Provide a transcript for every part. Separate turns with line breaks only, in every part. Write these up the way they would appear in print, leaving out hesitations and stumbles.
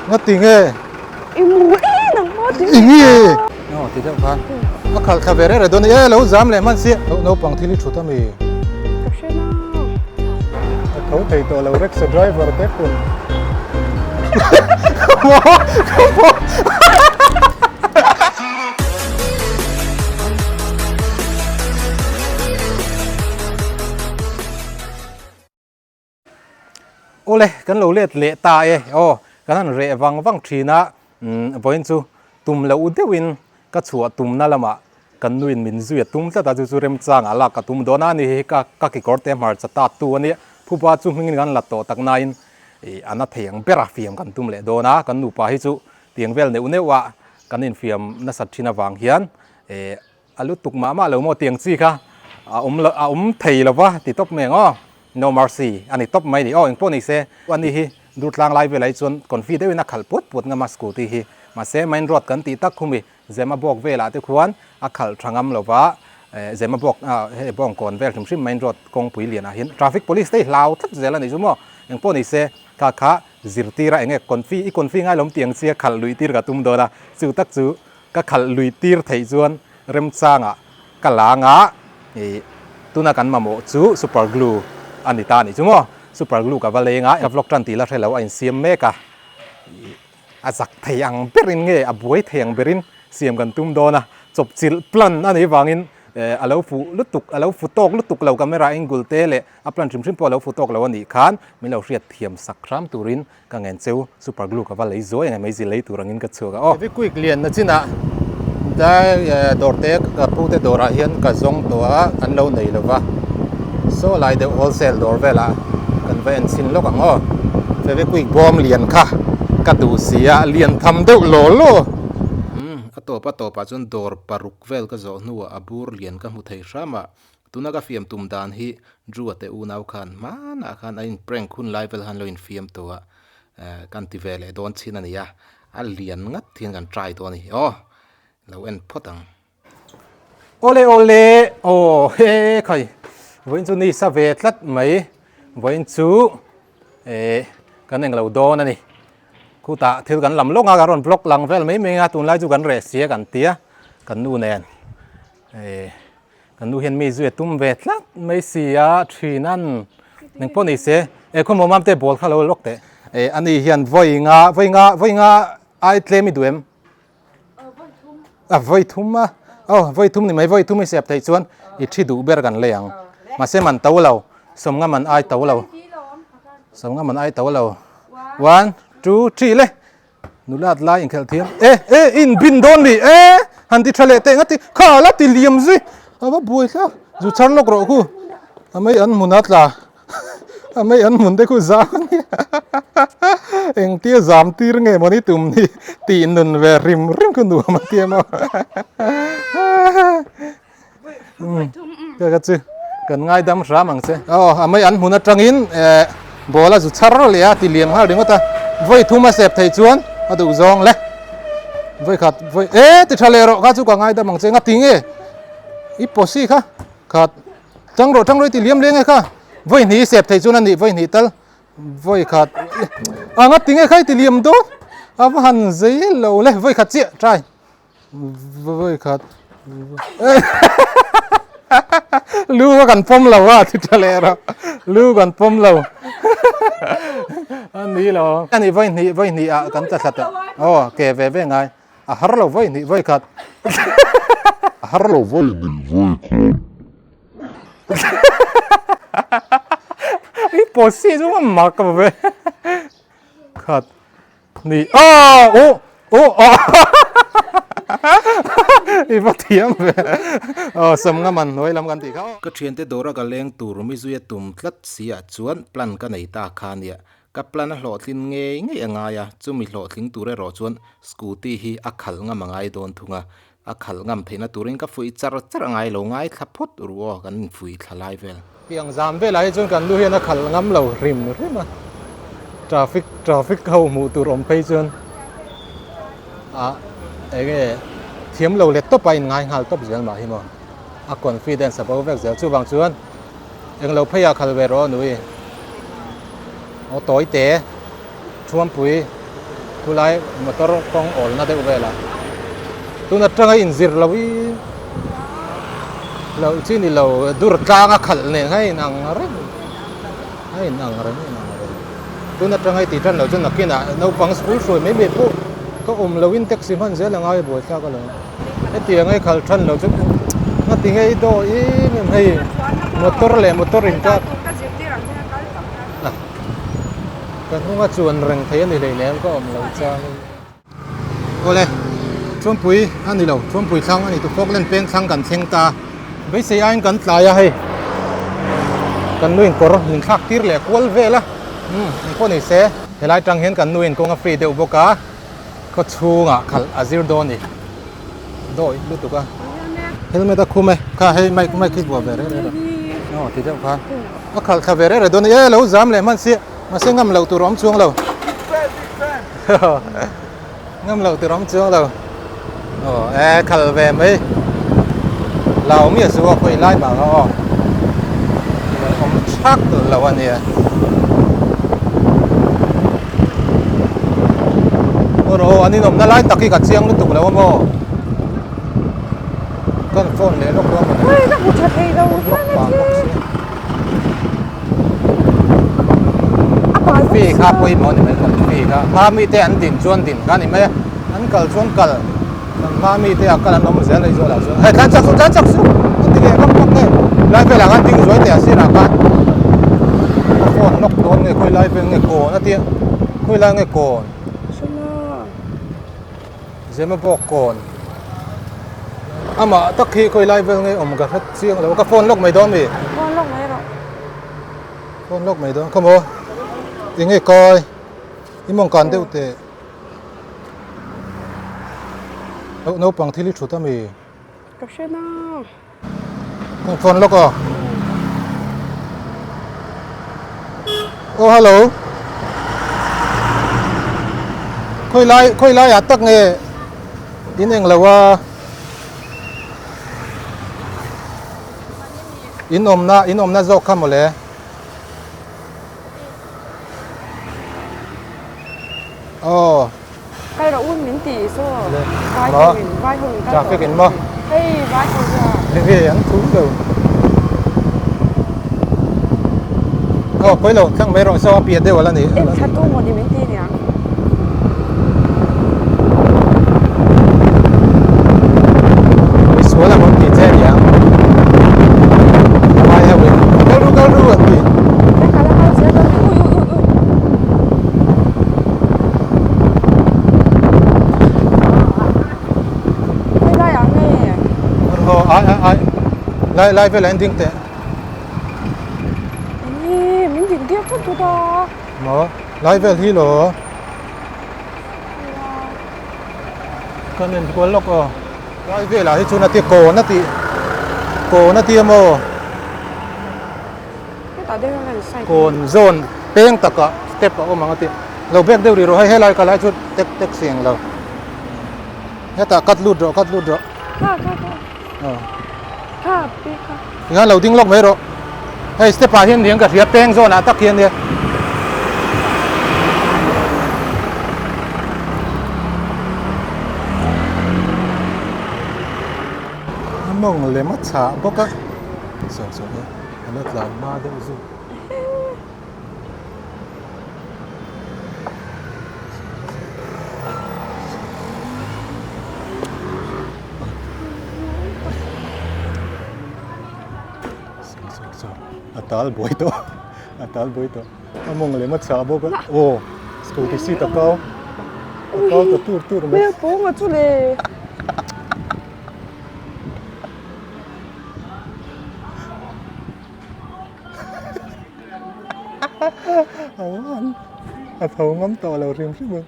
ngắt tiếng nghe
nang mo
tiếng nghe nó thì chẳng phán nó khal khal về rồi đó này lâu dám lại man xịt nó bằng thì lịch chút tao mày thấu thầy tôi là Rex driver tết luôn ole kan lo let le ta e kan re wang thina voin chu tum lo u dewin ka chua tum na lama kan nuin min zui tum ta chu rem chang ala ka tum dona ni ka ki korte mar chata tu ani phupa chu hmingin gan la to tak nain ana theng bera fiam kan tum le dona kan nu pa hi chu tiang vel ne unewa kan in fiam na sat thina wang hian alu tuk ma lo mo tiang chi kha thei lawa ti top mengo no mercy ani top mai ni eng poni se ani hi dutlang lai ve lai chon confide wina khal pot nga ma scooty hi ma se main road kan ti tak khumi zema bok vela te khuan a khal thangam lova zema bok he bong kon vel thim main road kong pui lian a hin traffic police te lau thak zela ni jumo eng poni se kha zirtira enge konfi ngai lom tiang sia khal lui tir ka tum do da chu tak chu ka khal lui tir thei chuan rem changa kalanga tuna kan mamo chu super glue anita ni chumo super glue ka valenga ka vlog tan ti la thelo ain siam meka azak theyang berin nge abuai theyang berin siam kan tum dona chop chil plan ani wangin alo fu lutuk lo camera angle te le aplan trim po lo futok lo ani khan min lo riat thiam sakram turin ka ngen cheu super glue ka valei zo eng mai zilei turangin ka chuga very quick lian na china da dorte ka pute dora hian ka zong to an lo nei lova so lai de wholesale door vela kan ven sin lo kang very quick bom lian kha ka du sia lian tham deuh lo pa chun dor paruk vel ka zo nuwa abur lian ka mu thei rama tuna ka fiam tum dan hi druate u nau khan mana khan in prank khun lai vel han lo in fiam to kan ti vele don chin ania a lian ngat thian kan try to ni lo en photang ole he khai voin chu ni sa ve tlat mai voin chu kan eng lo don ani ku ta thil kan lam longa garon block lang vel mai menga tun lai chu kan re sia kan tia kan nu nen kan nu hian mi zui tum ve tlat mai sia thinan neng poni se ko momam te bol khalo lok te ani hian voinga ai tlemi duem voi thum voi thum ni mai voi thum sep thei chuan I thi du ber kan leang ma se man to lo som nga man ai to lo 1 2 3 le nulat lai in khel thiam in bin don ni han ti thale te ngati kha la ti liam zi aba boi sa zu char lok ro ku amai an munat la amai an mun de ku za ni eng tia zam tir nge moni tum ni ti nun ve rim ku nu ma tia ma ka chu kan ngai dam ra mang se amai an munat tangin bola zu char le a ti liam ha ding ta voi thuma sep thei chuan adu zong le voi khat voi ti thale ro ka chu ka ngai da mang che nga ting I posi kha khat chang ro ti liam leng kha voi ni sep thei chuan ani voi ni tal voi khat nga ting khai ti liam do ava han zai lo le voi khat che try voi khat lu kan pom lo wa ti thale ro lu kan pom lo ani lo ani voi ni a kan ta sat ke ve ngai a har lo voi khat har lo voi I posi chu ma ka ve khat ni I va thiam ve som nga man noi lam kan ti kha ka thian te dora ka leng tur mi zuya tum tlat sia chuan plan ka nei ta khan ya ka plan a hlo tlin nge anga ya chumi hlo tling ture ro chuan scooty hi a khal nga mangai don thunga a khal ngam theina turin ka fui char ngai lo ngai thaphot ruo kan fui thalai vel piang zam ve lai chuan kan lu hian a khal ngam lo rim traffic ho mu tur om phei chuan ege thiam lo le top in ngai ngal top zel ma hi mo a confidence about vek zel chu wang chuan eng lo phei a khal ve ro nui o toi te chuam pui kulai motor kong ol na deuh vela tu na tanga in zir lawi lo chi ni lo dur tanga khal ne hai nang re hai nang re tu na tanga ti tan lo chun na kina no pang school soi me be pu ko lawin taxi man ze la ngai bo ta ka lo e ti ngai khal than lo chu na ti ngai do e mem hai motor in ka kan hunga chuan reng thei ani lei lem ko lo cha ole chom pui ani lo chom pui thang ani tu phok len peng thang kan theng ta be se ain kan tla ya hei kan nuin kor ning thak tir le kwal vela ni ko ni se helai tang hen kan nuin ko nga free deuh boka ko chunga khal azir do ni doi lu tu ka helmet a khume ka hei mai ki bo vere re no ti deuh kha a khal kha vere re do ni e lo zam le man si mà sẽ ngâm lẩu từ róm xuống lẩu ngâm lẩu từ róm xuống lẩu khal về mấy lẩu miệt xuống quay lại bảo họ ông chắc từ lẩu anh này rồi anh nôm nó lại tắc cái chiang nó tụt lẩu mà con phone này nó có mà
nó không chặt hay đâu
phi khá quay món này mấy phi khá mà mi thế anh tin chuan tin cái này mấy anh cල් chuan cl mà mi thế cái là nó mới dễ lấy rồi là rồi hay tan chắc xuống anh tin cái không này lại về là anh tin rồi thì sẽ là cái phone nó đốn người quay lại về người cổ nó tiếc quay lại người cổ dễ mà bỏ cổ mà tất khi quay lại về người cái hết riêng là cái phone lúc mấy đó mi phone lúc mấy đó không có tiếng nghe coi im mong còn đâu thế nấu bằng thi lý chủ tâm mi
gặp xe nào
con phone lúc à oh hello khơi lại à tắc nghe in anh là wa in om na zo kham le
cái đó uống miếng tỉ số vai hồng
chả phải cái mò
hey vai hồng ra
về ăn thú rồi quay lâu thằng mấy rồi sao biết đâu là này
em chặt tu một miếng tỉ nhá
số là một tí thế nhá mai hay vậy câu ru anh đi lại về landing thế
mình chỉ tiếp chút thôi đó
mà lại về thì lo con nên quên lóc à lại về là chỗ nào tiệt cổ nó tiệt mò cồn zone peng tất cả step ở mang tiệt lâu bên đâu đi rồi hay lại cái lại chút tek xiềng lâu hết ta cắt lút rồiงั้นเราทิ้งลกไม่รู้ให้สเตปาเฮียนเลี้ยงกับเทียบแป้งโซนตักเฮียนเนี่ยมองเลยมัดฉาบอกก็สองเนี่ยอันนั้นหลานมาเดี๋ยวซูatal boy to among le mat sa bo ka o scooty si ta kau ta tur me
po nga chu le
awan athau ngam to lo rim si bo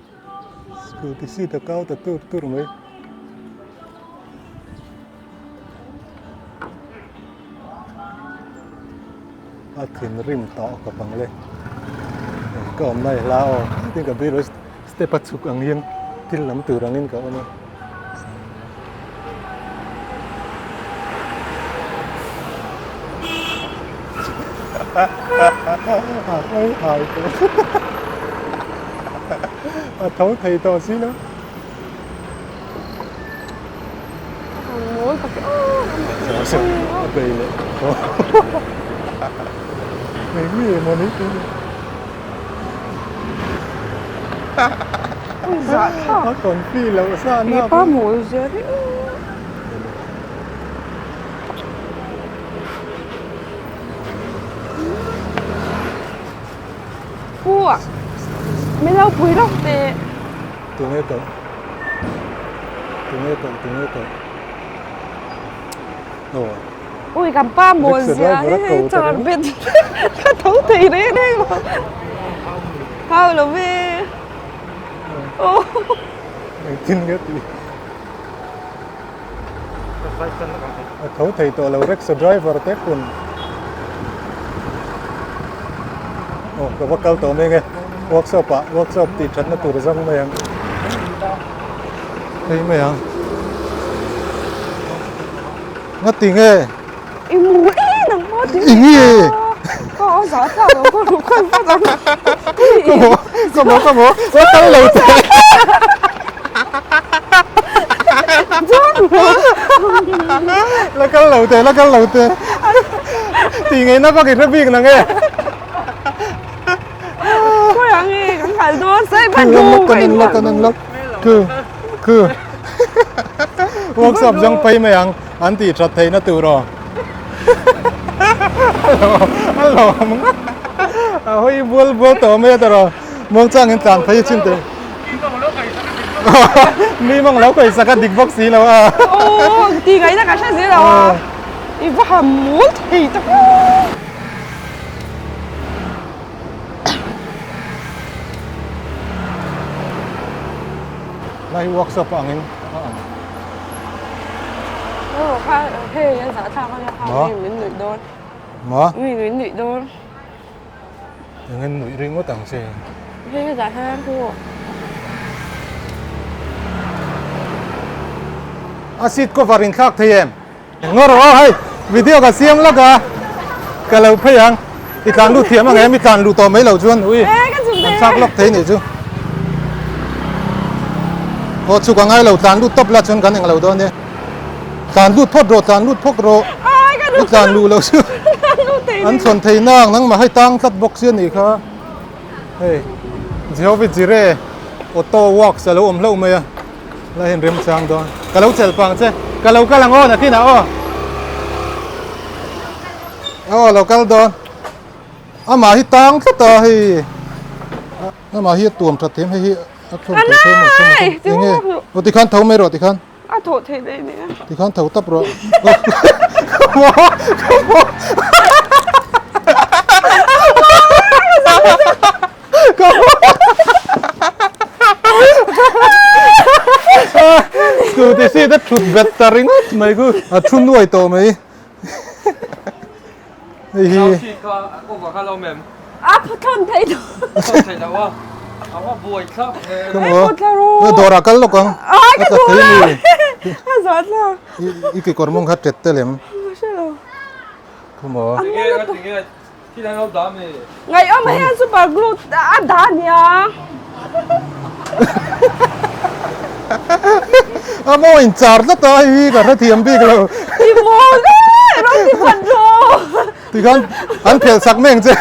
scooty si ta kau ta tur me atin rim to ka pang le ko om nai lao tin ka bi ro step achuk ang yang til lam tu rangin ka ono ai thấu thầy to xí nữa
Muối và cái
sợ cười lệ mấy người mà nít
dạ
nó còn phi là sao
nghe ba muối rồi đấy cuaไม่เล่าปุ๋ยหรอกเตะ
tụi nghe cậu ồ
อุ้ยกับป้าโมเสียจอดเป็นกระทุ้งตีได้ไหมเข้าแล้วเว้ยโอ้
tin cái gì thấu thầy to là Rex driver tết quần ồ có bác cao tổ mấy nghe workshop thì chân nó tụt ra mấy anh thấy mấy anh ngắt tiếng nghe
อีหมูหนังหม้อจริง
ý nghe
ก็เอาสาขาแล้วก็ทุกคนก็จะ
có bố nó cao lầu tệ nó cao lầu tệ thì nghe nó có cái rất big nè nghe
ก็อย่างนี้กันขายตัวใส่บ้าน
คือ
ดู
ล็อกคือ workshop ยังไปไหมยังอันที่จัดไทยนะตัวรอฮัลโหลมึงเฮ้ยบัวตัวไม่ตัวรอมึงจ้างเงินจ่ายไปชิ้นเดียวนี่มึงแล้วก็สักดิกบ็อกซี่แล้วอ่ะ
โอ้ตีไงจะกระชากเสียแล้วอ่ะอีบ้าหมูถีจัง
ไล่ workshop อ่ะงั้น
เออค่ะเฮ้ยยังสาขาเขาจะพามีหนุ่ยโดน
หมอ
มีหนุ่ยโดน
อย่างงั้นหนุ่ยริงก็ต่างเสีย
เฮ้ยสาขาพวก
อาศิษย์ก็ฟารินคักเทียมงอรอให้วิดีโอกับเสียงแล้วก็เราพยังอีการดูเทียมอะไรมีการดูต่อไม่เราชวนอุ้ย
เอ๊ะกันสุดเลย
ซักล็อกเทนี่จูพอชุกง่ายเราการดูตบละชนกันอย่างเราตอนนี้การดูพดโรการดูพกโร
เอ้ยกันดู
การดูเราชื่อ
ดูตี
อันส่วนไทยนั่งนั่งมาให้ตั้งตัดบ็อกเซียนอีกครับเฮ้ยเจ้าวิจิเร่ออโต้วอล์กสโลมเล่าไหมอะแล้วเห็นเริ่มจางตัวกะเราเจลปังใช่กะเรากำลังอ้อนะที่น่ะอ้อเรากำลังโดนอามาให้ตั้งตัดต่อให้อามาให้ตัวมตัดเต็มให้อัพชมตัวเต็มหมดยังไงโอติคันเท่าไม่รอติคัน
อ่ะโถเทเลยเนี่ย
ติคันเท่าตับรอกูที่สิได้ชุดเบตตาริงไหมกูชุดด้วยตัวไหมเฮ้ย
เราฉีดก็กูบอกเขาเราแม่
อ่ะพทนไทยดู
เขาใส่แล้วว่าเอาว่าบวยครับ
ก็หมอดอรากันลูกกัง
เอ้ยกันดูเลยสอนเรา
อีกกี่คนมึงคัดเจ็ดเตลิม
ไม่ใช่เรา
ก็หมอ
อย่างเงี้ยก็อย่างเงี้ยที่นั่นเราดำเลย
ไงเอามาให้ซูเปอร์กรูอ่ะดานเนี่ย
อ่ะโมอินจาร์แล้วตัวอีกอะไรเทียมพี่ก็เรา
ที่โมเลยเราที่พันโร
ที่กันอันเพลสักเม่งเจ้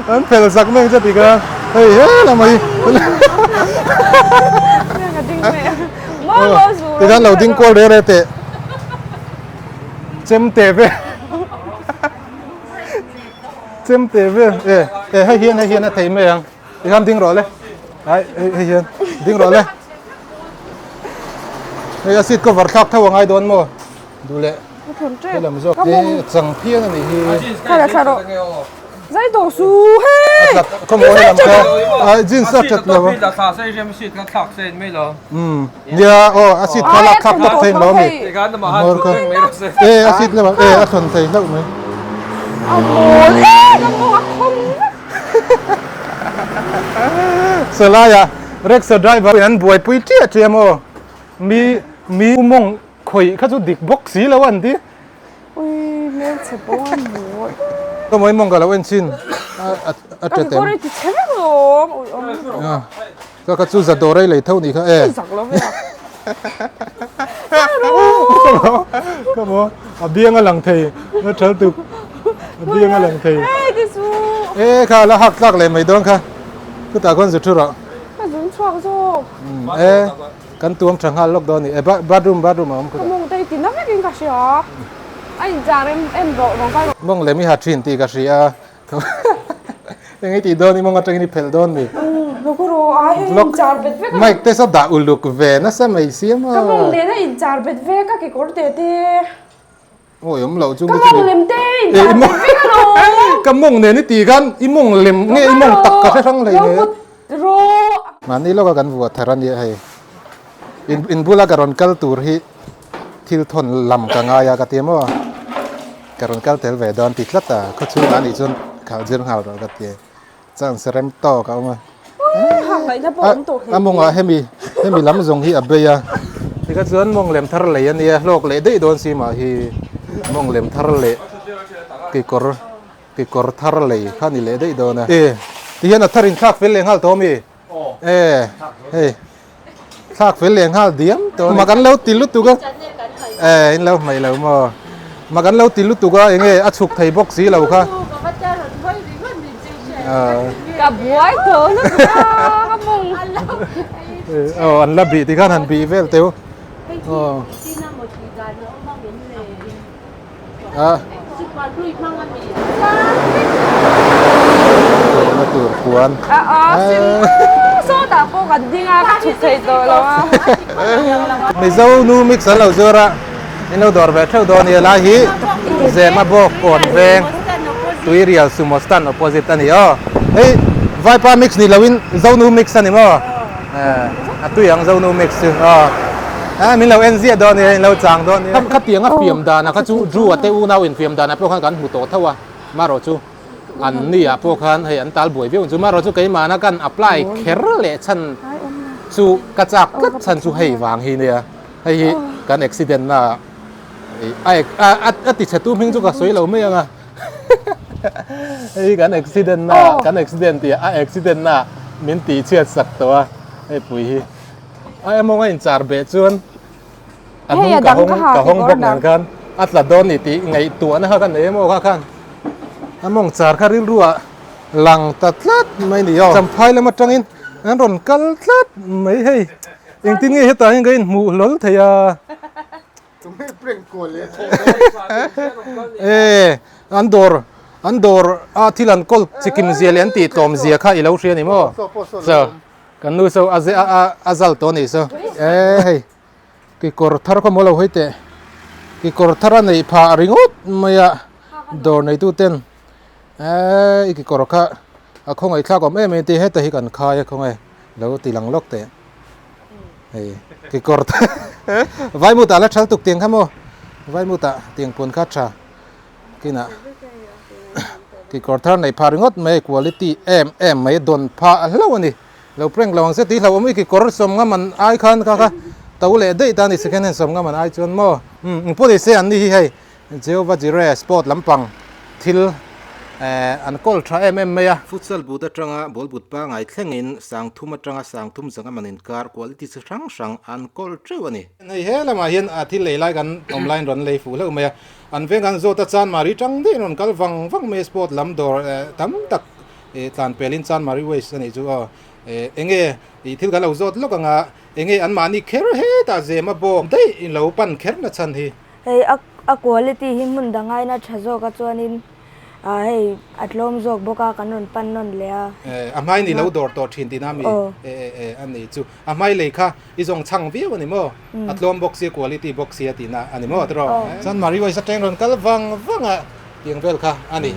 อันเพลสักเม่งเจ้ที่กันเฮ้ยเฮ้ยทำไม
เนี่ยกันดิ้งเลยมองเราสู
ที่กันเราดิ้งโกลเรเตะเจมเตะไปเจมเตะไปให้เฮียนนะไทยไม่ยังที่กันดิ้งรอเลยให้เฮียนดิ้งรอเลยไอ้อาศิษย์ก็วัดคักเท่าไงโดนมั้งดูเลย
ทนเจ็
เฮ้ย
บ
เราไม่ชอบที่สังเพียนนี่ที่
ใจตัวสูเฮ้ย
ก็มองให้ลำแค่จินสักจัดเลยวะ
ราคาใส่เชมฉีดก็ขักเส้นไม่หรอ
เนี่ยโอ้อาศิษย์ก็รักคักตัดเทนเรามี
ในการทำอาหารชุดนึงไม่รู้สึก
อาศิษย์เลยมั้งอาชนไทยแล้วไหม
เอาโมเลยกระโมคม
สลายเร็กซ์ไดรเวอร์อันบวยปุยเจี๊ยเจียมโอมีอุโมงค์ข่อยข้าจุดดิกบ็อกซี่แล้ววันที่
อุ้ยเล่นเสร็จบ้านหมู
ก็ไม่มองกันแล้วเอ็นชิน a
cái
tem
con này thì chết rồi ôi ông
ka chu za do rai le thau ni kha
giặc lắm vậy
ka mo a biang a lang thei na thal tu a biang a lang thei
ê cái su
kha la hak tak le mai don kha ku ta kon zu thu ro
cái giống choang rồi
kan tuam thang hal lok don ni bathroom am ku
cái mông đây thì nó phải kinh cả sao anh già em độ bằng vai
mong le mi ha thin ti ka ria ngai ti don ni mong atang ni phel don ni
nó có đồ ai em chả biết về
mai te sa da uluk ve na sa mai siam
cái mông đấy là in chả biết về các cái con tê tê
ôi om lo chung
cái mông lem tê in chả biết về cái đồ
cái mong ne ni ti gan i mong lem nge i mong tak ka thang le ne
ro
man ni lo ka kan vu tharan ye hai in bula karon kal tur hi thil thon lam ka nga ya ka te mo karon kal tel ve don ti tlata kho chu an i chun khal jir hal ro ka te chang serem to ka ma
hàng này nó bom tổ
among a hemi lam zong hi abeya ti ka chuan mong lem thar le ani lok le dei don si ma hi mong lem thar le ki kor thar le khani le dei don ti hian a tharin thak fel leng hal to mi thak fel leng hal diam to ma kan lo til lu tu ga in lo mai lo mo ma kan lo til lu tu ga enge a chuk thei box si lo kha
cả buổi thở nó cái mông
an la bi ti kan han bi vel teu ma tur kuan
xin số đã cô gần đi ngang chụp thầy rồi là
mi zo nu mix an lo zora in lo dor ve theu don ni la hi ze ma bo kon veng tui real sumo stand opposite ani hey vai pa mix ni lawin zo nu mix ani mo tu yang zo nu mix min lo enzi don ni lo chang don ni kha tiang a fiam da na kha chu ru ate u nau in fiam da na po khan kan hu to thawa ma ro chu an ni a po khan hei an tal boi ve chu ma ro chu kai ma na kan apply kher le chan chu ka chak kat chan chu hei wang hi ne hei kan accident na ai ti chatu ming chu ka soi lo me anga kan accident ti accident na min ti chet sak to ai pui hi ai mong ai char be chuan anung ka hong bok nan kan atla don ni ti ngai tu na ha kan e mo kha kan among char kharil ruwa lang tatlat mai ni yo cham phai lama tangin an ron kal tlat mai hei eng tin nge heta eng gain mu lol theya
tumhe prank call le
andor a thilan kol chikim zial an ti tom zia kha ilo hria ni mo so kan nu so azal to ni so hei ki kor thar ko molo hoite ki kor thara nei pha ringot maya dor nei tu ten ki kor kha a khong ai thla ko me te heta hi kan kha ya khong ai lo ti lang lok te hei ki kor vai mu ta la thal tuk tiang khamo vai mu ta tiang pon kha tha kina ki kor thar nei pha ringot me quality em mai don pha lo ani lo preng lawang se ti lo mi ki kor som nga man ai khan kha tau le dei ta ni second hand som nga man ai chon mo po de se an ni hi Jehova Jireh sport lampang thil an kol tha meya futsal bu da tanga bol but pa ngai thlengin sang thuma tanga sang thum zanga manin kar quality sang an kol trewani nei helama hian a thil leilai kan online ron lei fu lo meya an vengan zo ta chan mari tang de non kal wang me sport lam dor tam tak tan pelin chan mari waste ani chu enge I thil ga lo zot lokanga enge an mani kher he ta zema bo dei lo pan kher na chan hi
hey a quality hin mun dangai na thazo ka chuanin hey atlom jok boka kanon pan non le
amai ni lo dor to thin ti na mi an ni chu amai le kha I jong chang vi ani mo atlom box quality box ya ti na ani mo tro chan mari wai sa teng ron kal wanga tiang vel kha ani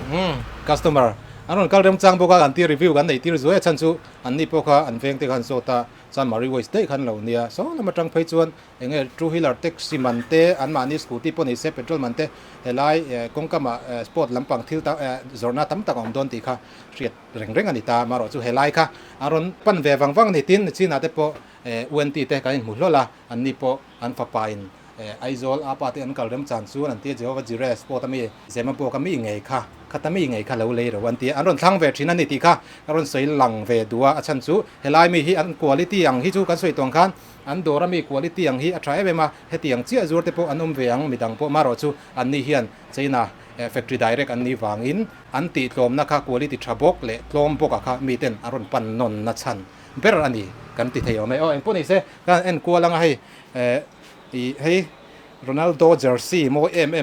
customer anon kal rem chang boka an ti review kan nei ti zo chan chu an ni poka an veng te kan so ta chan mari wai dei khan lo nia so na tang phai chuan enge two wheeler taxi man te an mani scooty poni se petrol man te helai kongkama sport lampang thil ta zorna tam tak om don ti kha riat reng ani ta maro chu helai kha aron pan ve wang ni tin china te po UNT te kan mu lola an ni po an fa pain aizol apa te an kal rem chan chu an te Jehova Jireh sport ami zema po kami ngei kha ขัดไม่ยังไงข้าเราเลยหรอวันที่อันรอนทั้งเวทีนั่นนี่ตีค่ะอันรอนสวยหลังเวดัวฉันสู้เฮลายมีฮีอันคุณภาพอย่างฮีจูกันสวยตรงกันอันโดรามีคุณภาพอย่างฮีอัตรายไปมาเฮตีอย่างเจี๊ยจูร์เตปอันเวียงมีดังพวกมารอจูอันนี้เฮียนใช่นะ factory direct อันนี้วางอินอันตีลมนะคะคุณภาพชาบกเละลมบกค่ะมีเต็นอันรอนปันนนนัชันเบอร์อันนี้กันติดเที่ยวไหมเอ็นปุ่นนี่เซ่กันเอ็นกลัวลังให้ให้โรนัลโดเจอร์ซีโม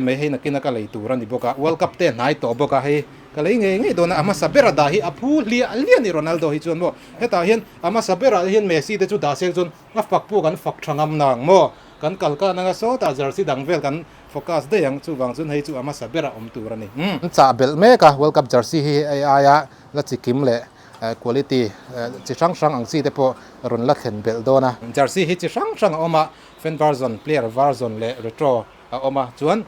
ไม่ให้นักกินนักเลยตัวรันดิบกะ World Cup เต้นไหนตัวบกะให้ก็เลยไงโดนอามาซาเบราดาฮิอพูเลียนี่โรนัลโดฮิจวนโมเฮตาเห็นอามาซาเบราเห็นเมสซี่เดจูดาเซจวนมาฝักผู้กันฝักช่างนางโมกันกัลกันนังโซตาเจอร์ซีดังเวลกันโฟกัสได้ยังจูบางจุนให้จูอามาซาเบราตัวรันนี่จ่าเบลเมกะ World Cup เจอร์ซีฮิไออายะละจิกิมเล่quality จิช่างอังซีเดปรุนละเห็นเบลโดนะเจอร์ซีฮิจิช่างออกมาfan version player version เล่ retro ออกมาจวน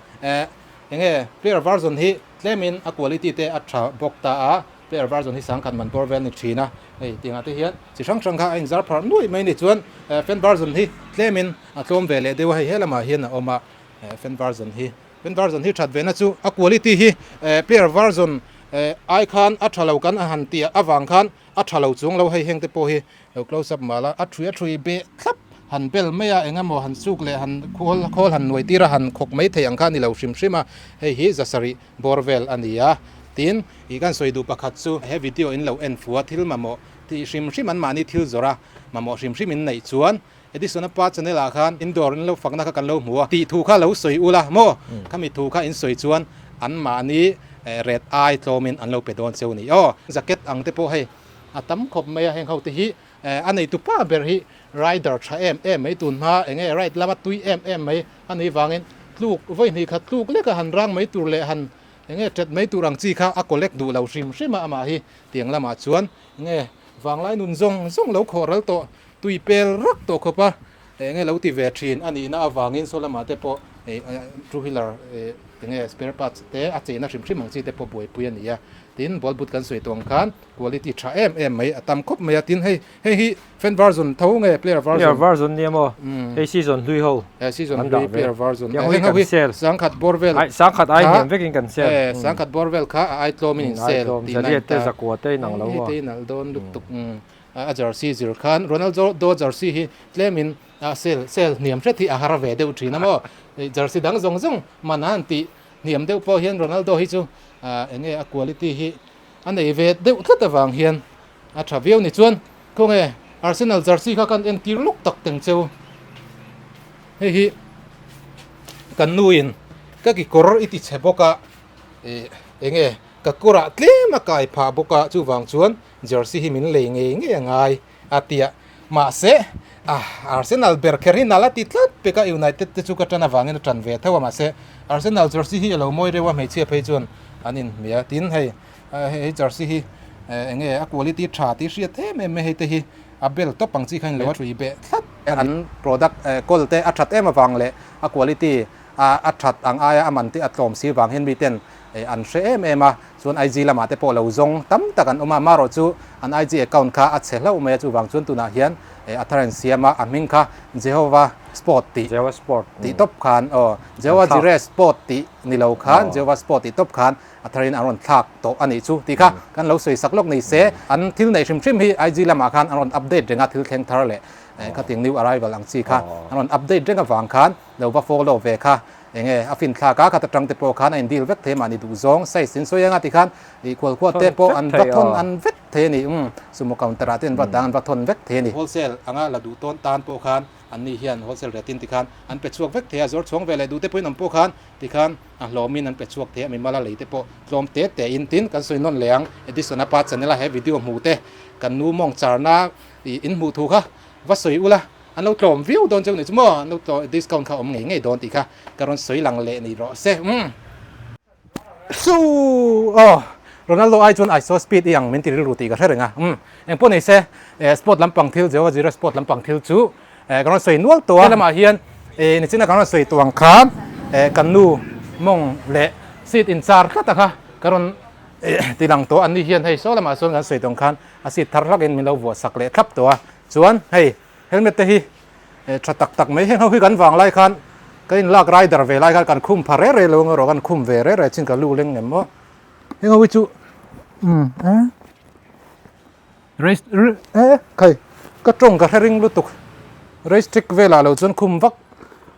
ยังไง player version ฮิเล่มิน quality เตอัตราบกตา player version ฮิสังกัดมัน borvel นี่ชีนะเฮ้ยที่งานที่เห็นจิช่างค่ะอินซาร์พาร์นุ้ยไม่นี่จวนfan version ฮิเล่มินตัวเวลเดี๋ยวให้เฮลมาเห็นออกมาfan version ฮิชัดเวนะจู quality ฮิplayer versionไอคอนอัตราเรากันอาหารเตียอวังคันอัตราเราจงเราให้เฮงเตโปฮีเราคลอสับมาละอัตรีเบะครับหันเปลไม่อะเองะโมหันสุกเลยหันโคหันหน่วยตีระหันขกไม่เทียงคันนี่เราชิมมาให้ฮีจะสรีบอร์เวลอันนี้อะทีนอีกันสวยดูประคัตซูให้วิดีโออินเราเอ็นฟัวทิลมาโมที่ชิมมันมานี่ทิลจระมาโมชิมอินในชวนเอดิสโนปัจจัยละคันอินดอร์เราฝักนักกันเราหัวตีถูกข้าเราสวยอุละโมข้ามีถูกข้าอินสวยชวนอันมานี้red eye โทมินอันเราไปโดนเซลนี่แจ็คเก็ตอังเตโปให้ตั้มขบไม่ให้เขาตีฮีอันนี้ตุป้าเบอร์ฮีไรเดอร์ชาไม่ตุนมาเองไรละมาตุยไม่อันนี้วางเงินลูกไว้นี่ขัดลูกเล็กหันรังไม่ตุเละหันเองจัดไม่ตุรังจีข้าอักเล็กดูเราชิมมาฮีเตียงละมาชวนเองวางไล่นุนซงเราขอเราโตตุยเปลรักโตขบเองเราตีเวทีนอันนี้น่าวางเงินโซลมาเตโปทรูฮิลเลอร์ยังไง spare parts แต่อาจจะน่าชิมมังจีแต่พอบวยปุยนี่ยตินบอลบุตรกันสวยตรงกัน quality ชาไม่ตามครบไม่ตินให้fan version เท่าไง player
version เนี่ยมั้งให้ season ลุยเขา
season ลุย player version
ยังไม่กันเซล
สังกัดบอร์เวล
สังกัดไอเนี่ยไม่กันเซล
สังกัดบอร์เวลค่ะไอโตมินเซล
ตีนั่นแต่สักวัวเต้หนังแล้ว
ว่าตีนั่นโดนดุกตุกอาจารย์ซีจิรคันโรนัลโดจาร์ซีฮีเลมินเซลเนียมเชที่อาหารเวเดอุทรีนะมั้งจาร์ซีดังซงมันอันตีเนียมเดวพอเห็นโรนัลโดฮิจูเองคุณภาพฮิอันนี้เวเดวก็ตะวังเห็นทราวิลนี่ชวนคงอาร์เซนอลจาร์ซีเขากันเอ็นกิลุกตักตึงเจ้าเฮ้ยกันนูอินก็กิโกรอิติเชบกะเองก็กุระเตลมากายพาบกะจูวังชวนจาร์ซีฮิมินเลยยังไงอาเตียมาเซอาร์เซนอลเบอร์เคอรินนาลติดลัดเปก้ายูไนเต็ดจะจูกัตนาวังเงินทรันเวทเท่าว่ามาเซอาร์เซนอลจาร์ซีฮิเราไม่เรียกว่าไม่เชื่อเพย์จวนอันนี้เมียตินให้จาร์ซีฮิเองคุณภาพชาติเสียเท่ไม่ให้เตฮิอับเบลตบปังจีขันเลวทรีเบะอันโปรดักต์ก็เตอัตชัดมาวังเลยคุณภาพอัตชัดอังอายอามันที่อัตลมสีวังเห็นบีเต็นอันเชื่อมาส่วนไอจีละมาเตโปเราจงตั้มตะกันมารอจูอันไอจีแอคเคาท์ค่ะอัดเสร็จแล้วมาจูวังชวนตุนาเฮียนอัตราเสียมาอันมิงค่ะเจ้าว่าสปอร์ตตีตบขันเจ้าว่าจีเรสปอร์ตตีนี่เราขันเจ้าว่าสปอร์ตตีตบขันอัตราอินอารอนทักโตอันนี้จูตีค่ะกันเราสวยสักลกในเสอันที่ในชิมฮีไอจีละมาขันอารอนอัปเดตเรื่องที่แข่งทาร์เลยก็ถึงนิวอะไรบ้างสิค่ะอารอนอัปเดตเรื่องวังขันเราว่าโฟล์เวค่ะยังไงอฟินคากาขัดตรังเตโปขันอินดีลเวกเทมานี่ดูซองใส่สินสวยงาติขันดีควอเตโปอันวัดทนอันเวกเทนี่สมุกอันตราเตนวัดดังวัดทนเวกเทนี่โฮลเซลอ่างละดูต้นตานโปขันอันนี้เฮียนโฮลเซลเรตินติขันอันเป็ดช่วงเวกเทอจอร์ช่วงเวลาดูเตโปน้ำโปขันติขันลอมินอันเป็ดช่วงเทมีมาละเลยเตโปลมเตะอินตินกันสวยนนเหลียงเอดิสนาปัตสันนี่ละให้วิดีโอหมูเตกันนูมองจาร์นาอินหมูถูกค่ะวัดสวยอุละอันเราตรมวิวโดนเจ้าหนึ่งชั่วโมงเราตัวดิสคาวน์เขาง่ายโดนตีค่ะการสวยหลังเละนี่รอเซ่สู้โรนัลโดไอจวนไอโซสปีดอย่างมินติริรูตีก็ใช่หรือไงเอ็งพวกนี้เซ่สปอร์ตลำปังทิลเจ้าว่าจีร์สปอร์ตลำปังทิลจูการสวยนวลตัวแล้วมาเฮียนนี่จริงๆการสวยตัวขามกันนูมองเละซีดอินซาร์ก็ตะค่ะการตีหลังตัวอันนี้เฮียนให้โซ่แล้วมาส่วนการสวยตรงขามอาศิทารักเอ็นมิลวัวสักเละครับตัวชวนให้เฮลเมตเตอร์ชัดตักไม่ให้เขาคุยกันฟังไล่คันก็อินลากไรเดอร์เวไล่กันคุมพาเร่เร่ลงรอกันคุมเวเร่เร่จึงกับลู่เล่งเงี้ยมั้ง เฮงเอาไว้จุrace ใครก็ตรงกับเรื่องลุตุก race trick เวลาเราจนคุมวัก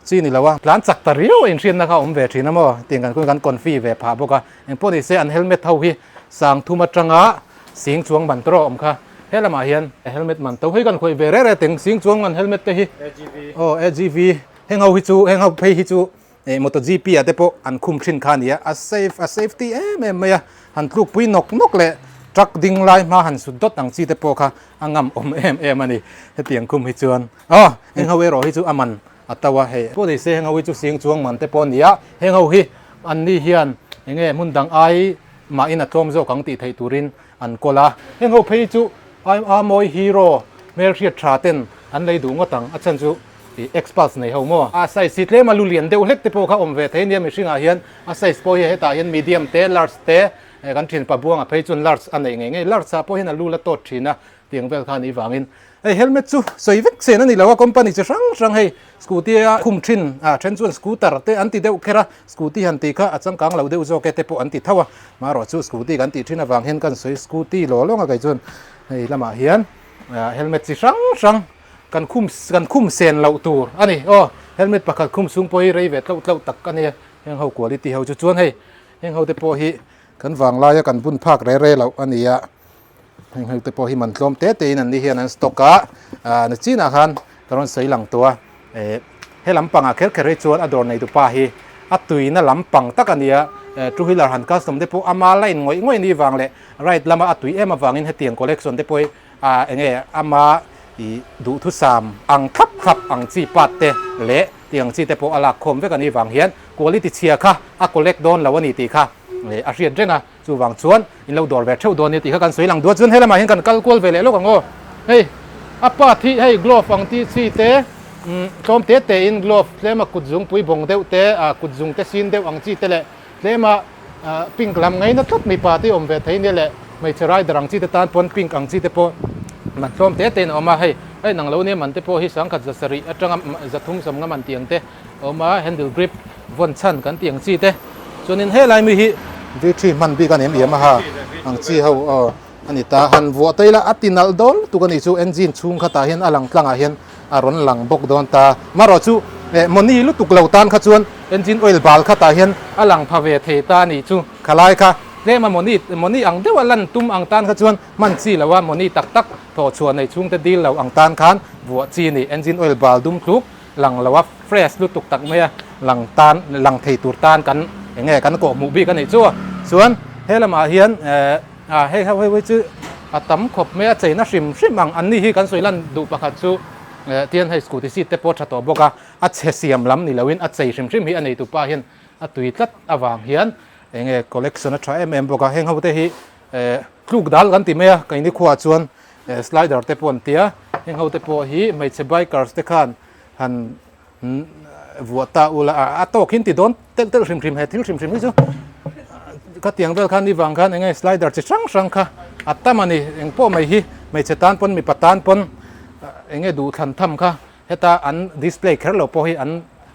จีนี่แล้วว่าร้านจักรตะเรียวเองเชียนนะครับผมเวทีนะมั้งเตียงกันคุยกันก่อนฟรีเวพาบอกว่าเองพวกนี้เสียอันเฮลเมตเท่าที่สั่งทุมาจังอ่ะเสียงจวงบันตรอมค่ะเฮลมาเฮียนเฮลเมตมันเท่าให้กันคุยเวเร่เต็งเสียงจวงมันเฮลเมตเตhi AGV เฮงเอาฮิจูเฮงเอาเพย์ฮิจูMotoGP อ่ะแต่พออันคุมชินขานี่อ่ะ safety แม่ไม่อ่ะหันลูกปุยนกเลยจักดิ่งไล่มาหันสุดดดังจีแต่พอค่ะอังงำมันนี่เตียงคุมฮิจวนเฮงเอาเวรอฮิจูอามันอัตว่าเฮพวกนี้เสียงเอาไว้จุเสียงจวงมันแต่ปนนี้เฮงเอาฮิอันนี้เฮียนยังไงมุนดังไอมาอินอัตรอมโจกังติไทยตูรินอันโกลาเฮงเอาเพย์จุไออามอยฮีโร่เมลเชียทราเตนอันเลยดูงตังอัชันจุExpulse ในหัวมั่วอาศัยสิทธิ์เล่มาลุเลียนเดียวเล็กแต่พวกเขาอมเวทเนี่ยไม่ชิงอาเฮียนอาศัยสปอยเฮตาเฮียนมีเดียมเตะ large เตะกันถิ่นปะบัวงอ่ะเพย์จุน large อันไหนไง large ซาพอเห็นลุละโตชินะเตียงเวลคานี้วางินเฮลเมตจูสวยวิกเซนนี่แหละว่าคอมพานีจะช่างให้สกูตี้คุมชินเทรนส่วนสกูตเตอร์เตอันติเดวเคระสกูตี้อันติค่ะอาจารย์กังเราเดวโจเกตเปอันติเท่ามารอจูสกูตี้กันติชินวางเห็นกันสวยสกูตี้หล่อลงอะไรจนละมาเฮียนเฮลเมตจะช่างกันคุมเซนเราตัวอันนี้เฮลเมตประคัดคุมสูงพอยเรย์เวทเราตักกันเนี่ยยังเขาควอลิตี้เขาจะชวนให้ยังเขาเตปอฮีกันวางลายกันบุญภาคเร่เราอันนี้ยังเขาเตปอฮีมันลมเตะนั่นนี่เฮียนั่นสต็อกนั่นจีน่าคันกระนั้นใส่หลังตัวให้ลำปังเคร์ชวนอดอร์ในตัวป้าฮีอัตุยนั่นลำปังตักอันนี้ทุฮิลาหันกัสตมเตปออามาไลน์งอยนี่วางเลยไรต์ลำอัตุยมาวางอินให้เตียงคอลเลกชันเตปอยอามาดูทุสามอังครับอังจีปัดเตเละเตียงจีเตโปอลาคมเวกันนี่วางเฮียนกัวลิติเชียค่ะอักเล็กโดนแล้ววันนี้ตีค่ะอาเซียนเจ้าจูวางชวนอินเราดอร์เวทเช่าโดนนี่ตีค่ะกันสวยหลังดวจนให้ละมาเห็นกันกัลกวลเวเลโลกังโง่เฮ้ยอัปปะที่ให้กลอฟังที่ซีเตจอมเตอินกลอฟเลมากุดจุงปุยบงเดวเตกุดจุงเตซินเดวอังจีเตเลเลมาปิงกลำไงนักมีปาร์ตี้อมเวทให้เนี่ยแหละไม่ใช่ไรดังจีเตตานปนปิงอังจีเตโปมันชมเตะเต้นออกมาให้หนังเราเนี่ยมันเตะพอให้สังกัดจะสริจังจะทุ่งสมงมันเตียงเตะออกมา handle grip วนชั้นกันเตียงจีเตะส่วนนี้ให้ลายมือวิธีมันบีกันเอ็มมาฮะอังจีเขาอันนี้ตาหันวัวเตยละอัตินัลดอลตุกันนี้จูเอนจินชุ่มขตาเห็นอลังกลางเห็นอารอนหลังบกโดนตามารอจูมันนี่ลุตุกเหล่าตานขจวนเอนจินออยล์บาลขตาเห็นอลังพาเวเทตานี่จูขลายค่ะเรื่องมันนี่อังเดียวลันตุ้มอังตานขจวนมันซีแล้วว่ามันนี่ตักถอดชวนในช่วงเตดีเราอังตานคันวัวจีนี่เอนจินออยล์บาลดุมคลุกหลังแล้วว่าเฟรชลุตุกตักเมียหลังตานหลังเทตูตานกันอย่างเงี้ยกันโกมูบีกันในชั่วส่วนเฮลมาเฮียนให้เขาไว้ชื่อตั้มขบเมียใจน่าชิมอันนี้กันสวยลันดูประคัตชูเทียนให้สกูติสิเตปอชัตบอกว่าอัดเสียมล้ำนี่แล้ววินอัดใจชิมฮีอันนี้ตุป้าเฮียนอัดตุยตัดอวางเฮียนเงี้ยคอลเลกชันใช้บอกว่าเฮงเขาเตะลูกดัลกันติเมียกันนี่ขวาชวนสไลเดอร์เตปอนเตียเฮงเขาเตะพอฮีไม่ใช่ไบค์การ์สเตคันหันวัวตาอุลาโต้ขินติโดนเตลชิมให้ทิลชิมนี่จูก็เตียงเวลคันนี่วางกันเงี้ยสไลเดอร์จะช่างค่ะอัตตามันนี่เองพ่อไม่ใช่ตานปนมีปัตตานปนเงี้ยดูทันทำค่ะเฮตาอันดิสเพลย์แค่เราพอฮีอัน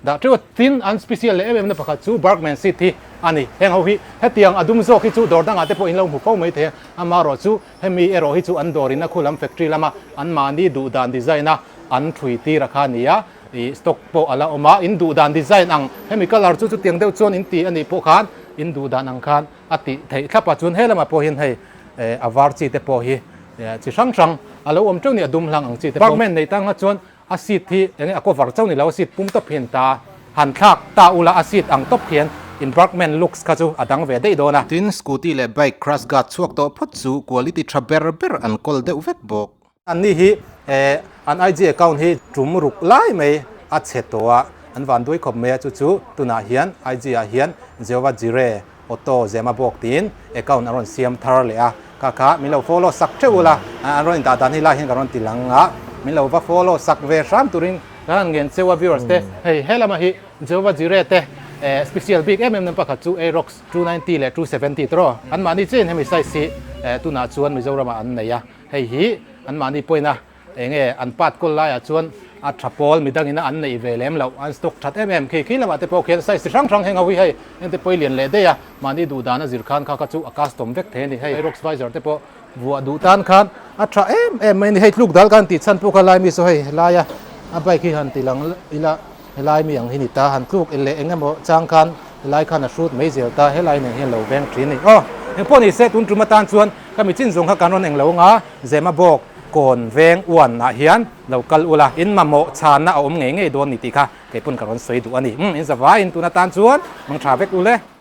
ดาที่ว่าทินอันสเปเชียลเลยเนี่ยประกาศจูบาร์กแมนซิตี้อันนี้เฮงเขาเฮตียงอดุมโซคิจูดอร์ดังอาเตปอินเราหุบเข้าไม่เถอะอามารอจูเฮมีเอโรฮิจูอันดอรินะคุลัมแฟคทรีละมาอันมานี่ดูดานดีไซน์นะอันทวีตีราคานี้สต็อกโปอะไรออกมาอินดูดานดีไซน์อังเฮมีก็ลาร์จูเตียงเดียวจวนอินตีอันนี้พวกขันอินดูดานอังคารอติเทถ้าปัจจุบันเฮละมาพอเห็นให้อวาร์จีเตปอฮีจะช่างอะไรอมเจ้าเนี่ยดุมหลังอังจีเตปบาร์กแมนในตั้งจวนอาศิที่อย่างนี้ก็วาร์เจ้านี่เราอาศิปุ่มตบเพียนตาหันทักตาอุลาอาศิอังตบเพียนenvironment looks ก็จูอดังเวได้โดนะทินสกูตี้และไบค์คราสกัดช่วงโตพัดจูคุณภาพทรัพย์เบอร์อันกอลเดอุเวกบอกอันนี้อันIG account จุ่มรุกไล่ไม่อัดเสตัวอันวันด้วยขบเมียจู่ตัวน่าเฮียน IG เฮียนเจ้าว่าจีเร่ออโต้เจมาบอกทิน account อารอนเซียมทาร์เลยค่ะมีเรา follow สักเจ้าละอารอนตาดันให้ไล่เห็นกันอารอนติลังมีเราว่า follow สักเวอร์ชันตัวริงการเงินเจ้าว่า viewers เต้เฮละมาเจ้าว่าจีเร่เต้special bigนั่นปะครับจูAerox 290และ270ตรออันมานี่เจนให้มีไซส์ตัวน่าชวนมีเจ้าระมาอันไหนให้อันมานี่ป่วยนะ เงี้ยอันปัดก็ไล่ชวนอัตราพอลมีดังนั้นอันในเวลมเราอันสต็อกชัดขี้แล้วว่าแต่พอเขียนใส่สิช่างให้เอาไว้ให้ยังแต่ไปเรียนเลยได้ยะมันนี่ดูดานะจิรคันข้าก็จูคัสตอมเวกเทนี่ให้ร็อกสไวเซอร์แต่พอวัวดูดานคันอัตราไม่ให้ลูกดัลกันติดสันพวกลายมีสวยลายอะไปขี้หันติลังอีละลายมีอย่างหินิตาหันลูกเอเล่เงี้ยบ่จางคันลายคันชุดไม่เสียตาให้ลายหนึ่งให้เราแบงค์ทรีนี่เห็นพวกนี้เซตุนจุมาตานชวนก็มีจิ้นส่งข้ากันวันเองเรางะเจมาบอกก่อนเวงอ้วนนะเฮียนเรากัลอุลาอินมาโมชานะเอาเงี้ยโดนนิติค่ะเก็บปุ่นกันวันสวยดูอันนี้อินสบายอินตุนาตานชวนมังชาเวกอุเล่